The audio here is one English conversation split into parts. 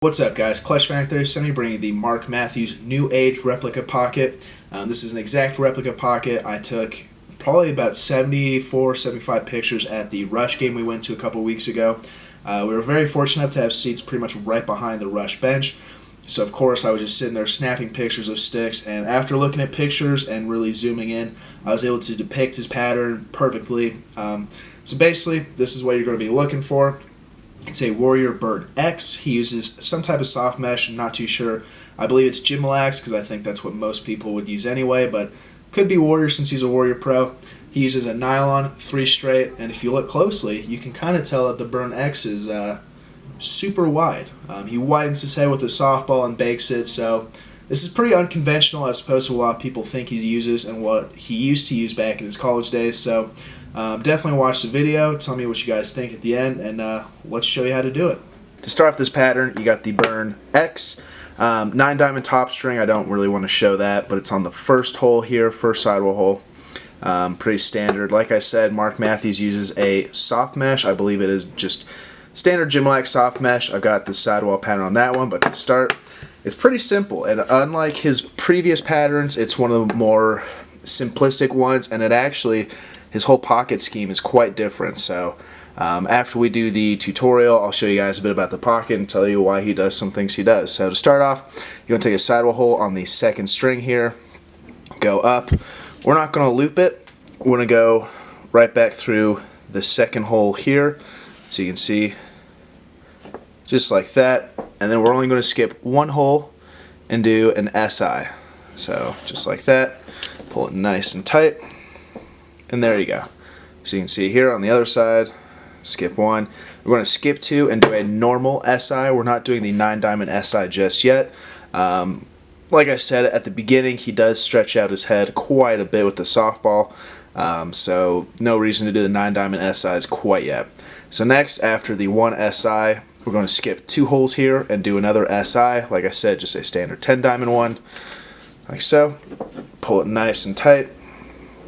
What's up, guys? Clutch3070 bringing the Mark Matthews New Age Replica Pocket. This is an exact replica pocket. I took probably about 74, 75 pictures at the Rush game we went to a couple weeks ago. We were very fortunate to have seats pretty much right behind the Rush bench. So, of course, I was just sitting there snapping pictures of sticks, and after looking at pictures and really zooming in, I was able to depict his pattern perfectly. So basically, this is what you're going to be looking for. It's a Warrior Bird X. He uses some type of soft mesh. I'm not too sure. I believe it's Gymalax because I think that's what most people would use anyway, but could be Warrior since he's a Warrior Pro. He uses a nylon 3 straight, and if you look closely, you can kind of tell that the Burn X is super wide. He widens his head with a softball and bakes it, so this is pretty unconventional as opposed to what a lot of people think he uses and what he used to use back in his college days. So definitely watch the video, tell me what you guys think at the end, and let's show you how to do it. To start off this pattern, you got the Burn X, 9 diamond top string. I don't really want to show that, but it's on the first hole here, first sidewall hole. Pretty standard. Like I said, Mark Matthews uses a soft mesh. I believe it is just standard Gymalax soft mesh. I've got the sidewall pattern on that one, but to start, it's pretty simple, and unlike his previous patterns, it's one of the more simplistic ones, and it actually, his whole pocket scheme is quite different. So after we do the tutorial, I'll show you guys a bit about the pocket and tell you why he does some things he does. So to start off, you're going to take a sidewall hole on the second string here, go up. We're not going to loop it. We're going to go right back through the second hole here, so you can see just like that. And then we're only going to skip one hole and do an SI. So just like that, pull it nice and tight. And there you go. So you can see here on the other side, skip one. We're going to skip two and do a normal SI. We're not doing the 9 diamond SI just yet. Like I said at the beginning, he does stretch out his head quite a bit with the softball. So no reason to do the 9 diamond SIs quite yet. So next, after the 1 SI, we're going to skip 2 holes here and do another SI. Like I said, just a standard 10 diamond one, like so. Pull it nice and tight.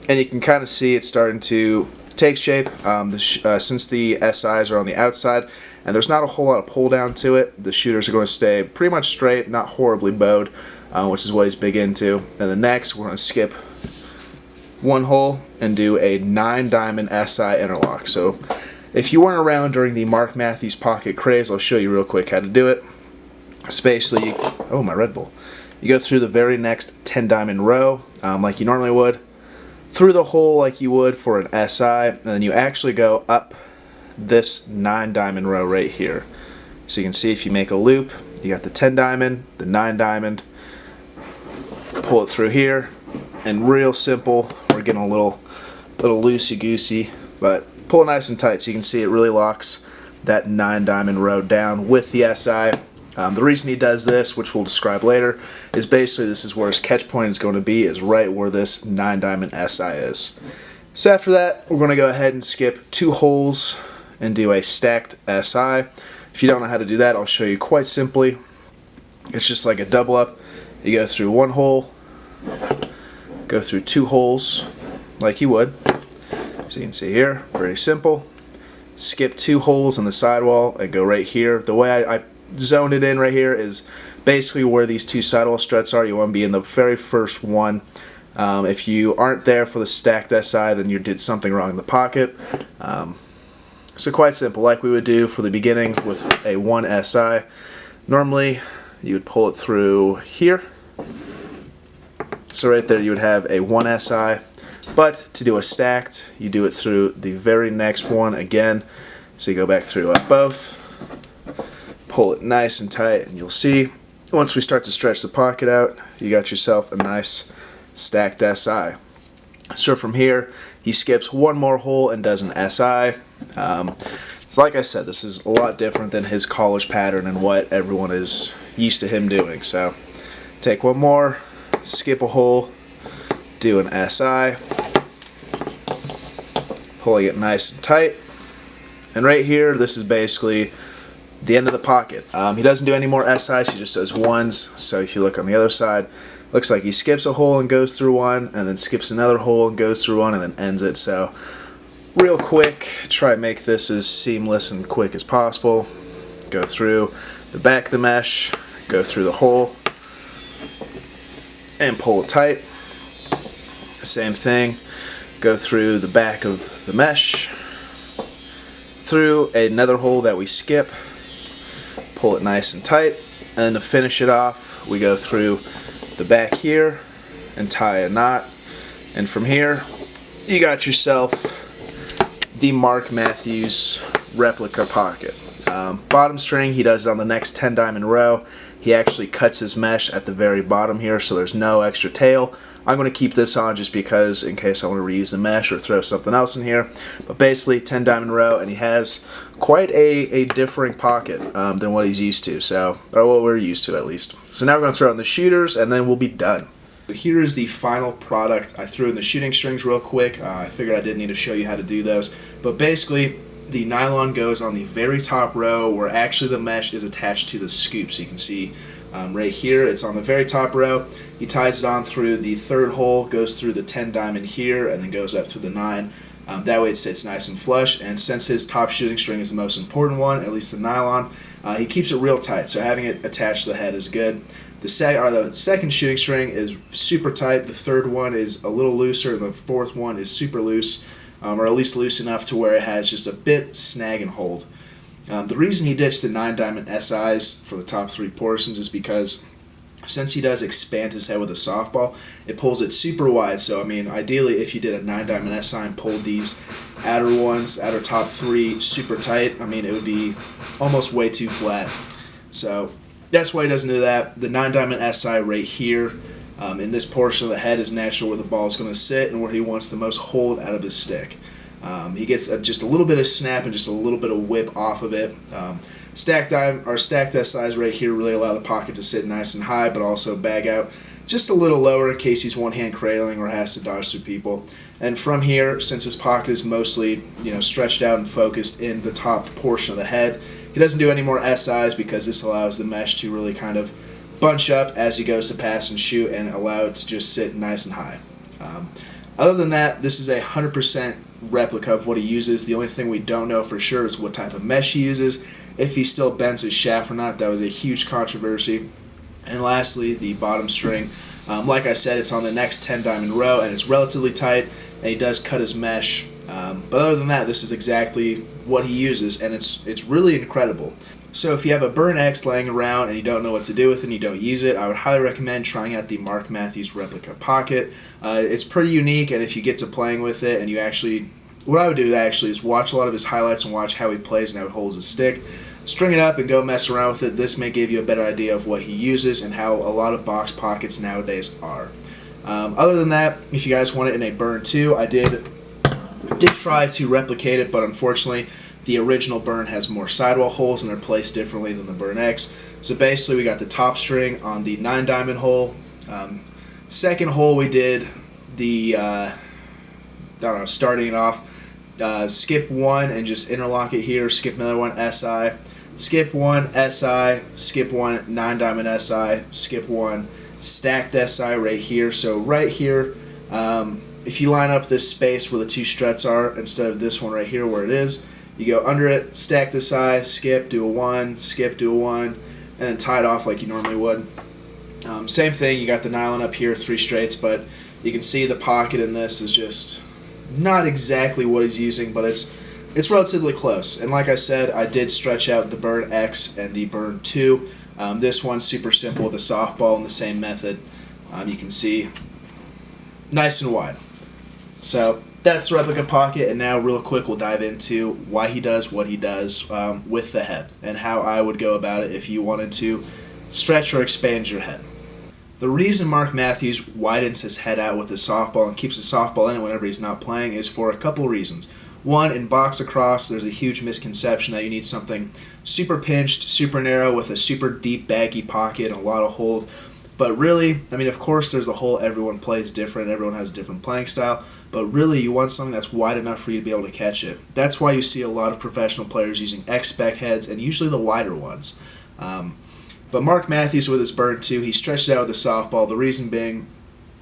And you can kind of see it's starting to take shape since the SIs are on the outside and there's not a whole lot of pull down to it. The shooters are going to stay pretty much straight, not horribly bowed, which is what he's big into. And the next, we're going to skip 1 hole and do a 9 diamond SI interlock. So if you weren't around during the Mark Matthews pocket craze, I'll show you real quick how to do it. So basically, oh, my Red Bull. You go through the very next 10 diamond row like you normally would, through the hole like you would for an SI, and then you actually go up this 9 diamond row right here. So you can see if you make a loop, you got the 10 diamond, the 9 diamond, pull it through here, and real simple. We're getting a little loosey-goosey, but pull it nice and tight so you can see it really locks that 9 diamond row down with the SI. The reason he does this, which we'll describe later, is basically this is where his catch point is going to be, is right where this 9 diamond SI is. So after that, we're going to go ahead and skip 2 holes and do a stacked SI. If you don't know how to do that, I'll show you quite simply. It's just like a double up. You go through 1 hole, go through 2 holes like you would. So you can see here, very simple. Skip 2 holes in the sidewall and go right here. The way I zoned it in right here is basically where these 2 sidewall struts are. You want to be in the very first one. If you aren't there for the stacked SI, then you did something wrong in the pocket. So quite simple, like we would do for the beginning with a 1 SI. Normally you would pull it through here. So right there you would have a 1 SI. But to do a stacked, you do it through the very next one again. So you go back through both, pull it nice and tight, and you'll see once we start to stretch the pocket out, you got yourself a nice stacked SI. So from here, he skips 1 more hole and does an SI. Like I said, this is a lot different than his college pattern and what everyone is used to him doing. So take 1 more, skip a hole, do an SI, pulling it nice and tight. And right here, this is basically the end of the pocket. He doesn't do any more SIs, he just does 1s. So if you look on the other side, looks like he skips a hole and goes through 1, and then skips another hole and goes through 1, and then ends it. So real quick, try to make this as seamless and quick as possible. Go through, the back of the mesh, go through the hole, and pull it tight. Same thing, go through the back of the mesh, through another hole that we skip, pull it nice and tight, and then to finish it off, we go through the back here and tie a knot. And from here, you got yourself the Mark Matthews replica pocket. Bottom string, he does it on the next 10 diamond row. He actually cuts his mesh at the very bottom here, so there's no extra tail. I'm going to keep this on just because, in case I want to reuse the mesh or throw something else in here. But basically, 10 diamond row, and he has quite a differing pocket than what he's used to, so, or what we're used to at least. So now we're going to throw in the shooters, and then we'll be done. Here is the final product. I threw in the shooting strings real quick. I figured I didn't need to show you how to do those. But basically, the nylon goes on the very top row where actually the mesh is attached to the scoop. So you can see right here, it's on the very top row. He ties it on through the third hole, goes through the 10 diamond here, and then goes up through the 9. That way it sits nice and flush, and since his top shooting string is the most important one, at least the nylon, he keeps it real tight, so having it attached to the head is good. The second shooting string is super tight, the third one is a little looser, and the fourth one is super loose, or at least loose enough to where it has just a bit snag and hold. The reason he ditched the 9 diamond SIs for the top 3 portions is because since he does expand his head with a softball, it pulls it super wide. So, I mean, ideally, if you did a 9 diamond SI and pulled these outer top 3 super tight, I mean, it would be almost way too flat. So, that's why he doesn't do that. The 9 diamond SI right here, in this portion of the head, is naturally where the ball is going to sit and where he wants the most hold out of his stick. He gets just a little bit of snap and just a little bit of whip off of it. Stacked SIs right here really allow the pocket to sit nice and high, but also bag out just a little lower in case he's one-hand cradling or has to dodge through people. And from here, since his pocket is mostly stretched out and focused in the top portion of the head, he doesn't do any more SIs because this allows the mesh to really kind of bunch up as he goes to pass and shoot and allow it to just sit nice and high. Other than that, this is a 100% replica of what he uses. The only thing we don't know for sure is what type of mesh he uses, if he still bends his shaft or not. That was a huge controversy. And lastly, the bottom string. Like I said, it's on the next 10 diamond row, and it's relatively tight, and he does cut his mesh. But other than that, this is exactly what he uses, and it's really incredible. So if you have a Burn X laying around and you don't know what to do with it and you don't use it, I would highly recommend trying out the Mark Matthews Replica Pocket. It's pretty unique, and if you get to playing with it and you actually, what I would do actually is watch a lot of his highlights and watch how he plays and how he holds his stick. String it up and go mess around with it. This may give you a better idea of what he uses and how a lot of box pockets nowadays are. Other than that, if you guys want it in a Burn 2, I did try to replicate it, but unfortunately the original Burn has more sidewall holes and they're placed differently than the Burn X. So basically we got the top string on the 9 diamond hole. Second hole we did the, starting it off, skip 1 and just interlock it here, skip another one SI, skip 1 SI, skip 1 9 diamond SI, skip 1 stacked SI right here. So right here, if you line up this space where the 2 struts are instead of this one right here where it is, you go under it, stack the SI, skip, do a 1, skip, do a 1, and then tie it off like you normally would. Same thing, you got the nylon up here, 3 straights, but you can see the pocket in this is just not exactly what he's using, but it's relatively close. And like I said, I did stretch out the Burn X and the Burn 2. This one's super simple with a softball and the same method. You can see nice and wide. So that's the replica pocket, and now real quick we'll dive into why he does what he does with the head and how I would go about it if you wanted to stretch or expand your head. The reason Mark Matthews widens his head out with the softball and keeps the softball in it whenever he's not playing is for a couple reasons. One, in box lacrosse, there's a huge misconception that you need something super pinched, super narrow with a super deep baggy pocket and a lot of hold. But really, I mean, of course there's a hole, everyone plays different, everyone has a different playing style, but really you want something that's wide enough for you to be able to catch it. That's why you see a lot of professional players using X-spec heads, and usually the wider ones. But Mark Matthews with his Burn 2, he stretches out with the softball. The reason being,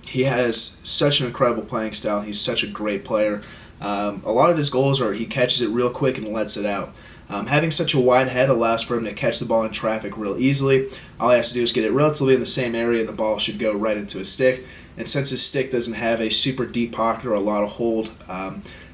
he has such an incredible playing style. He's such a great player. A lot of his goals are he catches it real quick and lets it out. Having such a wide head allows for him to catch the ball in traffic real easily. All he has to do is get it relatively in the same area and the ball should go right into his stick. And since his stick doesn't have a super deep pocket or a lot of hold,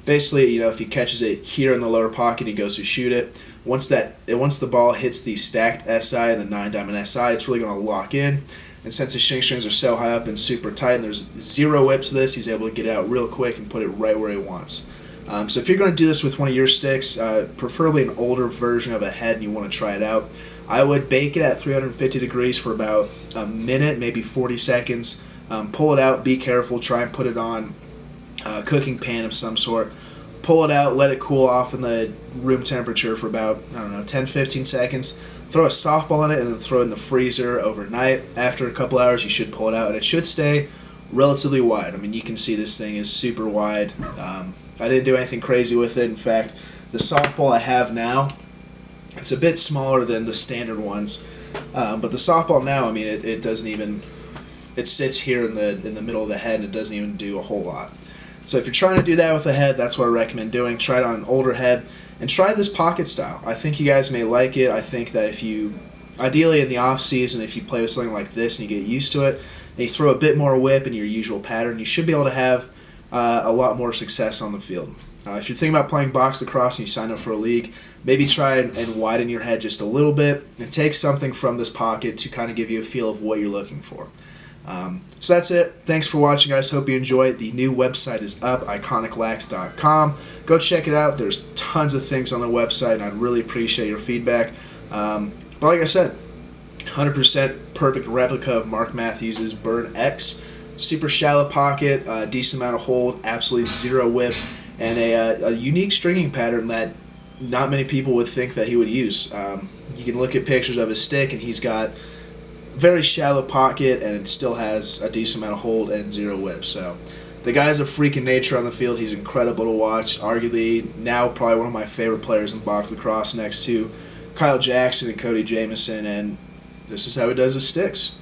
basically, if he catches it here in the lower pocket, he goes to shoot it. Once the ball hits the stacked SI and the 9-diamond SI, it's really going to lock in. And since his shin strings are so high up and super tight and there's 0 whips to this, he's able to get out real quick and put it right where he wants. So if you're going to do this with one of your sticks, preferably an older version of a head and you want to try it out, I would bake it at 350 degrees for about a minute, maybe 40 seconds. Pull it out, be careful, try and put it on a cooking pan of some sort. Pull it out, let it cool off in the room temperature for about, 10-15 seconds. Throw a softball in it and then throw it in the freezer overnight. After a couple hours, you should pull it out, and it should stay relatively wide. I mean, you can see this thing is super wide. I didn't do anything crazy with it. In fact, the softball I have now, it's a bit smaller than the standard ones. But the softball now, I mean, it doesn't even, it sits here in the middle of the head and it doesn't even do a whole lot. So if you're trying to do that with a head, that's what I recommend doing. Try it on an older head and try this pocket style. I think you guys may like it. I think that if you, ideally in the off season, if you play with something like this and you get used to it, and you throw a bit more whip in your usual pattern, you should be able to have a lot more success on the field. If you're thinking about playing box lacrosse and you sign up for a league, maybe try and widen your head just a little bit and take something from this pocket to kind of give you a feel of what you're looking for. So that's it. Thanks for watching, guys. Hope you enjoyed. The new website is up, iconiclax.com. Go check it out. There's tons of things on the website, and I'd really appreciate your feedback. But like I said, 100% perfect replica of Mark Matthews' Burn X. Super shallow pocket, decent amount of hold, absolutely 0 whip, and a unique stringing pattern that not many people would think that he would use. You can look at pictures of his stick, and he's got very shallow pocket, and it still has a decent amount of hold and 0 whip. So the guy's a freak in nature on the field. He's incredible to watch. Arguably now probably one of my favorite players in box lacrosse, next to Kyle Jackson and Cody Jamieson, and this is how he does his sticks.